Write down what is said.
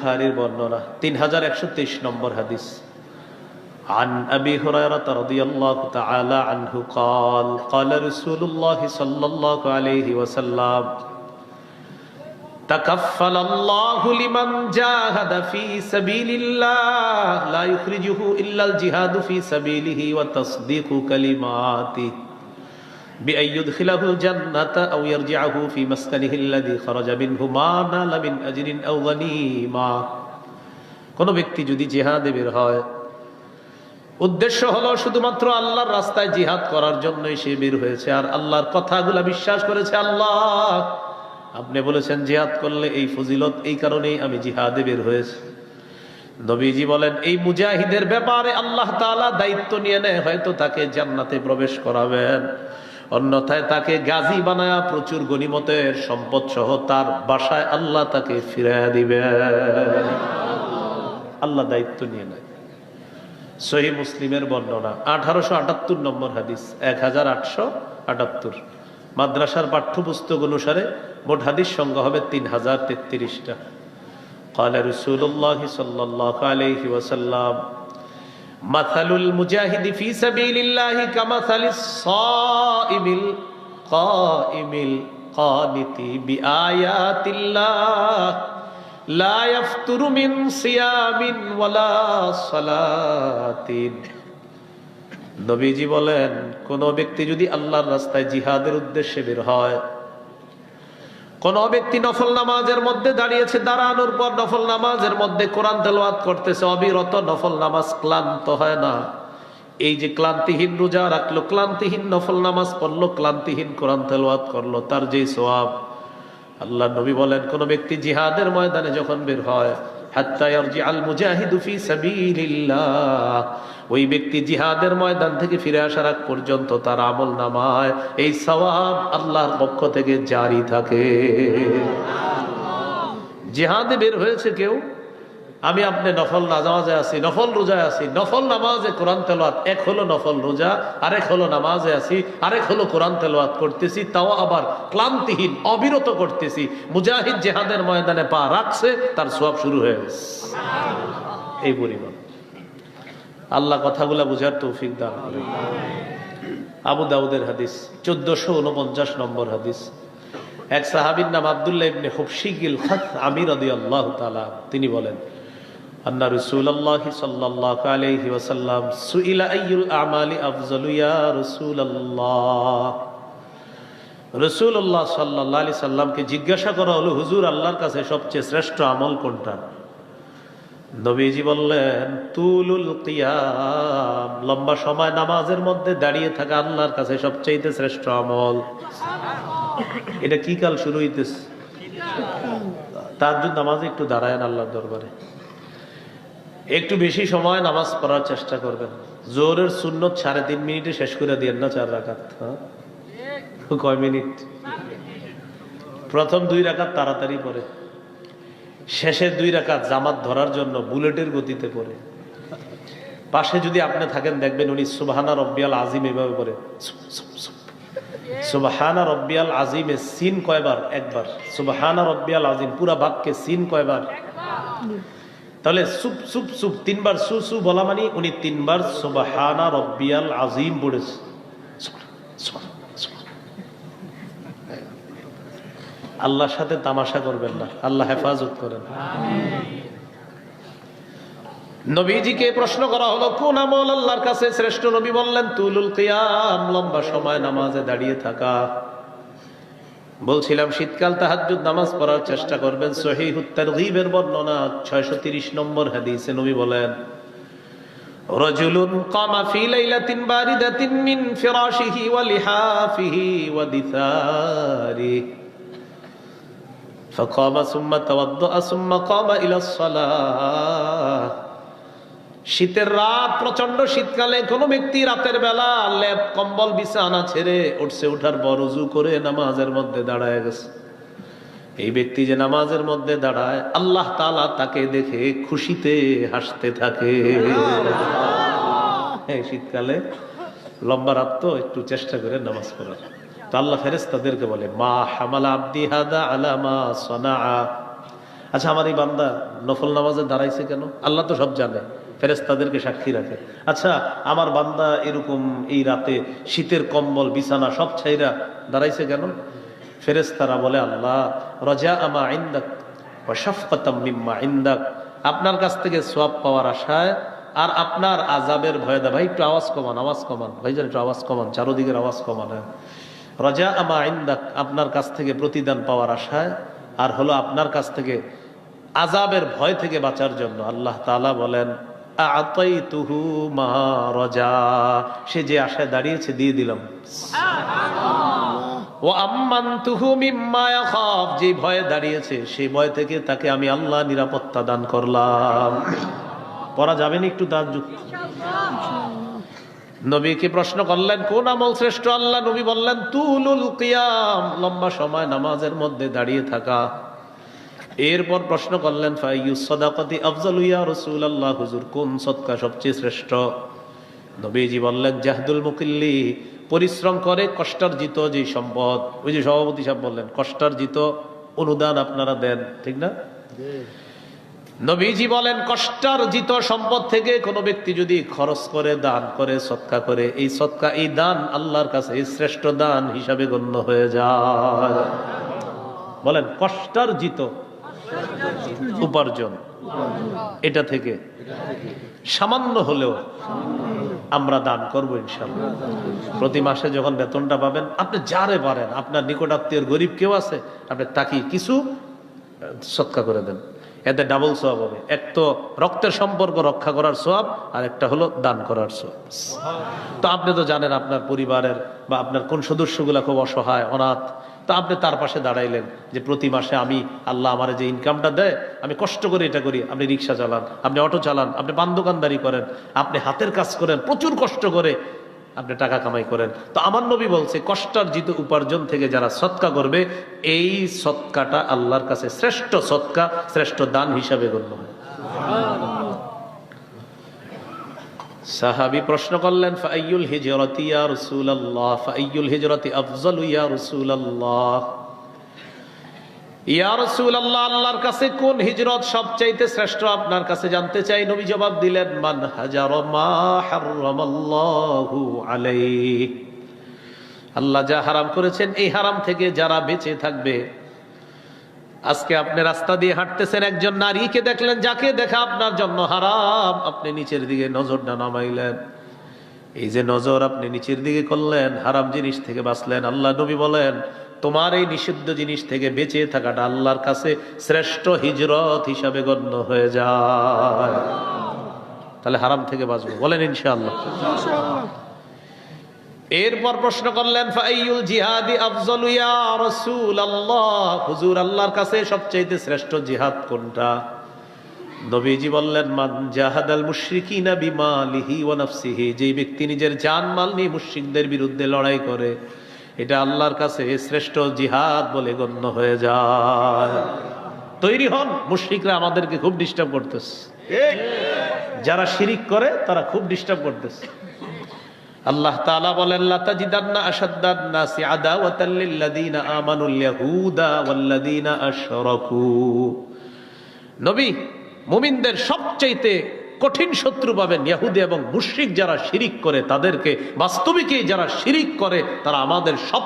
বুখারীর বর্ণনা 3123 নম্বর হাদিস। عن أبي هريرة رضي الله تعالى عنه قال قال رسول الله صلى الله عليه وسلم تكفل الله لمن جاهد في سبيل الله لا يخرجه إلا الجهاد في سبيله وتصديق كلماته بأن يدخله الجنة أو يرجعه في مسكنه الذي خرج منه ما نال من أجر أو غنيمة। কোন ব্যক্তি যদি জিহাদে বের হয়, উদ্দেশ্য হলো শুধুমাত্র আল্লাহর রাস্তায় জিহাদ করার জন্যই সে বের হয়েছে, আর আল্লাহর কথাগুলো বিশ্বাস করেছে, আল্লাহ আপনি বলেছেন জিহাদ করলে এই ফজিলত, এই কারণেই আমি জিহাদে বের হয়েছি। নবীজি বলেন এই মুজাহিদের ব্যাপারে আল্লাহ তাআলা দায়িত্ব নিয়ে নেয়, হয়তো তাকে জান্নাতে প্রবেশ করাবেন, অন্যথায় তাকে গাজী বানায়া প্রচুর গনিমতের সম্পদ সহ তার বাসায় আল্লাহ তাকে ফিরাইয়া দিবেন। আল্লাহ দায়িত্ব নিয়ে নেয়। সহিহ মুসলিমের বর্ণনা 1878 নম্বর হাদিস, 1878। মাদ্রাসার পাঠ্যপুস্তক অনুসারে মোট হাদিস সংখ্যা হবে 3033টা। قال رسول الله صلى الله عليه وسلم مثل المجاهد في سبيل الله كمثل الصائم القائم القانت بآيات الله لا يفتر من صيام ولا صلاة। নবীজি বলেন কোন ব্যক্তি যদি আল্লাহর রাস্তায় জিহাদের উদ্দেশ্যে বের হয়, কোন ব্যক্তি নফল নামাজের মধ্যে দাঁড়িয়েছে, দাঁড়ানোর পর নফল নামাজের মধ্যে কোরআন তেলাওয়াত করতেছে অবিরত, নফল নামাজ ক্লান্ত হয় না। এই যে ক্লান্তিহীন রোজা রাখলো, ক্লান্তিহীন নফল নামাজ পড়লো, ক্লান্তিহীন কোরআন তেলাওয়াত করলো, তার যেই সওয়াব, আল্লাহ নবী বলেন কোন ব্যক্তি জিহাদের ময়দানে যখন বের হয়, হাত্তা ইয়ারজিআল মুজাহিদু ফি সাবিলিল্লাহ, ওই ব্যক্তি জিহাদের ময়দান থেকে ফিরে আসার আগ পর্যন্ত তার আমল নামায় এই সওয়াব আল্লাহর পক্ষ থেকে জারি থাকে। জিহাদে বের হয়েছে কেউ, আমি আপনি নফল নামাজে আছি, নফল রোজায় আছি, নফল নামাজে কোরআন তেলাওয়াত, এক হলো নফল রোজা, আরেক হলো নামাজে আছি, আরেক হলো কোরআন তেলাওয়াত করতেছি, তাও আবার ক্লান্তিহীন অবিরত করতেছি। মুজাহিদ জিহাদের ময়দানে পা রাখছে, তার সওয়াব শুরু হয়ে গেছে। এই পরিমাণ। আল্লাহ কথাগুলা বুঝার তৌফিক দান করেন। আবু দাউদের হাদিস 1449 নম্বর হাদিস। এক সাহাবীর নাম আব্দুল্লাহ ইবনে হুবশিগিল খাসআমি রাদিয়াল্লাহু তাআলা, তিনি বলেন আন্না রাসূলুল্লাহ সাল্লাল্লাহু আলাইহি ওয়াসাল্লাম সুইলা আইয়ুল আমালি আফজালু ইয়া রাসূলুল্লাহ। রাসূলুল্লাহ সাল্লাল্লাহু আলাইহি সাল্লামকে জিজ্ঞাসা করা হলো, হুজুর আল্লাহর কাছে সবচেয়ে শ্রেষ্ঠ আমল কোনটা? নবীজি বললেন তুলুল কিয়াম, লম্বা সময় নামাজের মধ্যে দাঁড়িয়ে থাকা আল্লাহর কাছে সবচেয়ে শ্রেষ্ঠ আমল। এটা কি কাল শুরু হইতেছে? তাহাজ্জুদ নামাজে একটু দাঁড়ায়েন আল্লাহর দরবারে, একটু বেশি সময় নামাজ পড়ার চেষ্টা করবেন। জোহরের সুন্নত 3.5 মিনিটে শেষ করে দিয়েন না 4 রাকাত। কয় মিনিট? প্রথম 2 রাকাত তাড়াতাড়ি পড়ে, শেষের 2 রাকাত জামাত ধরার জন্য বুলেটের গতিতে পড়ে। পাশে যদি আপনি থাকেন দেখবেন উনি সুবহানা রব্বিয়াল আজিম এভাবে পড়ে। সুবহানা রব্বিয়াল আজিমে সিন কয়বার? একবার। সুবহানা রব্বিয়াল আজিম পুরা বাক্যে সিন কয়বার? তাহলে সুপ সুপ সুপ 3 বার সু সু বলা মানে উনি 3 বার সুবহানা রব্বিয়াল আজিম পড়েছে। আল্লাহর সাথে তামাশা করবেন না, আল্লাহ হেফাজত করেন। নবীজিকে প্রশ্ন করা হলো কোন আমল আল্লাহর কাছে শ্রেষ্ঠ? নবী বললেন তুলুল কিয়াম, লম্বা সময় নামাজে দাঁড়িয়ে থাকা। বলছিলাম শীতকাল তাহাজ্জুদ নামাজ পড়ার চেষ্টা করবেন। সহিহুত তারগীবের বর্ণনা 630 নম্বর হাদিসে নবী বলেন রাজুলুন কামা ফি লাইলাতিন বারিদাতিন মিন ফিরাশিহি ওয়া লিহাফিহি ওয়া দিসারিহি فقام ثم توضأ ثم قام إلى الصلاة। শীতের রাত, প্রচন্ড শীতকালে কোন ব্যক্তি রাতের বেলা লেপ কম্বল বিছানা ছেড়ে উঠছে, উঠার পর ওযু করে নামাজের মধ্যে দাঁড়ায় গেছে। এই ব্যক্তি যে নামাজের মধ্যে দাঁড়ায়, আল্লাহ তাআলা তাকে দেখে খুশিতে হাসতে থাকে। এই শীতকালে লম্বা রাত তো একটু চেষ্টা করে নামাজ পড়ার। তো আল্লাহ ফেরেশতাদেরকে বলে মা হামালা আবদি হাদা আলা মা সানাআ, আচ্ছা, আমার এই বান্দা নফল নামাজে দাঁড়াইছে কেন? আল্লাহ তো সব জানে, ফেরেশতাদেরকে সাক্ষী রাখে। আচ্ছা, আমার বান্দা এরকম এই রাতে শীতের কম্বল বিছানা সব ছাইরা দাঁড়াইছে কেন? ফেরেশতারা বলে, আল্লাহ রাজা আমা ইনদাক ওয়া শাফকাতাম মিম্মা ইনদাক, আপনার কাছ থেকে সওয়াব পাওয়ার আশায় আর আপনার আযাবের ভয়ে। ভাই একটু আওয়াজ কমান ভাইজান, একটু আওয়াজ কমান, চারদিকের আওয়াজ কমান। রাজা আমা ইনদাক, আপনার কাছ থেকে প্রতিদান পাওয়ার আশায়, আর হলো আপনার কাছ থেকে আযাবের ভয় থেকে বাঁচার জন্য। আল্লাহ তাআলা বলেন, আ'তাইতুহু মা রাজা, সে যে আশায় দাঁড়িয়েছে দিয়ে দিলাম। ওয়া আম্মানতুহু মিম্মা ইয়াখাফ, যে ভয়ে দাঁড়িয়েছে সেই ভয় থেকে তাকে আমি আল্লাহ নিরাপত্তা দান করলাম। পড়া যাবে না একটু তাজ্জুদ? নবীকে প্রশ্ন করলেন, কোন আমল শ্রেষ্ঠ? আল্লাহ নবী বললেন, তুলুল কিয়াম, লম্বা সময় নামাজের মধ্যে দাঁড়িয়ে থাকা। এরপর প্রশ্ন করলেন, ফাইয়ুস সাদাকাতি আফজালু ইয়া রাসূলুল্লাহ, হুজুর কোন সদকা সবচেয়ে শ্রেষ্ঠ? নবীজি বললেন, জাহদুল মুকিল্লি, পরিশ্রম করে কষ্টার্জিত যে সম্পদ। ওই যে সভাপতি সাহেব বললেন, কষ্টার্জিত অনুদান আপনারা দেন, ঠিক না? নবীজি বলেন, কষ্টার্জিত সম্পদ থেকে কোনো ব্যক্তি যদি খরচ করে, দান করে, সদকা করে, এই সদকা, এই দান আল্লাহর কাছে শ্রেষ্ঠ দান হিসাবে গণ্য হয়ে যায়। বলেন, কষ্টার্জিত উপার্জন, এটা থেকে সামান্য হলেও আমরা দান করবো ইনশাআল্লাহ। প্রতি মাসে যখন বেতনটা পাবেন, আপনি যারে পারেন, আপনার নিকটাত্মীয় গরিব কেউ আছে, আপনি তাকে কিছু সদকা করে দেন, এতে ডাবল সওয়াব হবে। এক তো রক্তের সম্পর্ক রক্ষা করার সওয়াব, আর একটা হলো দান করার সওয়াব। তো আপনি তো জানেন আপনার পরিবারের বা আপনার কোন সদস্যগুলা খুব অসহায়, অনাথ, তো আপনি তার পাশে দাঁড়াইলেন যে প্রতি মাসে আমি, আল্লাহ আমার যে ইনকামটা দেয়, আমি কষ্ট করে এটা করি। আপনি রিক্সা চালান, আপনি অটো চালান, আপনি পান দোকানদারি করেন, আপনি হাতের কাজ করেন, প্রচুর কষ্ট করে আপনি টাকা কামাই করেন। তো আমার নবী বলছে, কষ্টার্জিত উপার্জন থেকে যারা সদকা করবে, এই সদকাটা আল্লাহর কাছে শ্রেষ্ঠ সদকা, শ্রেষ্ঠ দান হিসাবে গণ্য হয়। সাহাবী প্রশ্ন করলেন, ফাআইয়ুল হিজরাতি ইয়া রাসূলুল্লাহ, ফাআইয়ুল হিজরাতি আফজালু ইয়া রাসূলুল্লাহ, ইয়া রাসূলুল্লাহ, আল্লাহর কাছে কোন হিজরত সবচাইতে শ্রেষ্ঠ আপনার কাছে জানতে চাই। নবী জবাব দিলেন, মান হাজারা মা হারামাল্লাহু আলাইহি, আল্লাহ যা হারাম করেছেন এই হারাম থেকে যারা বেঁচে থাকবে। আজকে আপনি রাস্তা দিয়ে হাঁটতেছেন, একজন নারীকে দেখলেন যাকে দেখা আপনার জন্য হারাম, আপনি নিচের দিকে নজরটা নামাইলেন। এই যে নজর আপনি নিচের দিকে করলেন, হারাম জিনিস থেকে বাঁচলেন। আল্লাহ নবী বলেন, তোমার এই নিষিদ্ধ জিনিস থেকে বেঁচে থাকাটা আল্লাহর কাছে শ্রেষ্ঠ হিজরত হিসাবে গণ্য হয়ে যায়। তাহলে হারাম থেকে বাঁচবো, বলেন ইনশাআল্লাহ। এরপর প্রশ্ন করলেন, ফাআইয়ুল জিহাদি আফজালু ইয়া রাসূলুল্লাহ, হুজুর আল্লাহর কাছে সবচেয়ে শ্রেষ্ঠ জিহাদ কোনটা? নবীজি বললেন, মান জাহাদাল মুশরিকিনা বিমালিহি ওয়া নাফসিহি, যে ব্যক্তি নিজের জান মাল নিয়ে মুশরিকদের বিরুদ্ধে লড়াই করে, এটা আল্লাহর কাছে শ্রেষ্ঠ জিহাদ বলে গণ্য হয়ে যায়। তৈরি হন, মুশরিকরা আমাদেরকে খুব ডিস্টার্ব করতেছে, যারা শিরিক করে তারা খুব ডিস্টার্ব করতেছে। আল্লাহ তাআলা বলেন, লা তাজিদান্না আশাদ্দান নাসি আদাওয়াতাল লিল্লাযিনা আমানুল ইয়াহুদা ওয়াল্লাযিনা আশরাকু, নবী মুমিনদের সবচাইতে কঠিন শত্রু পাবেন ইহুদি এবং মুশরিক যারা শিরিক করে তাদেরকে। বাস্তবিকই যারা শিরিক করে তারা আমাদের সব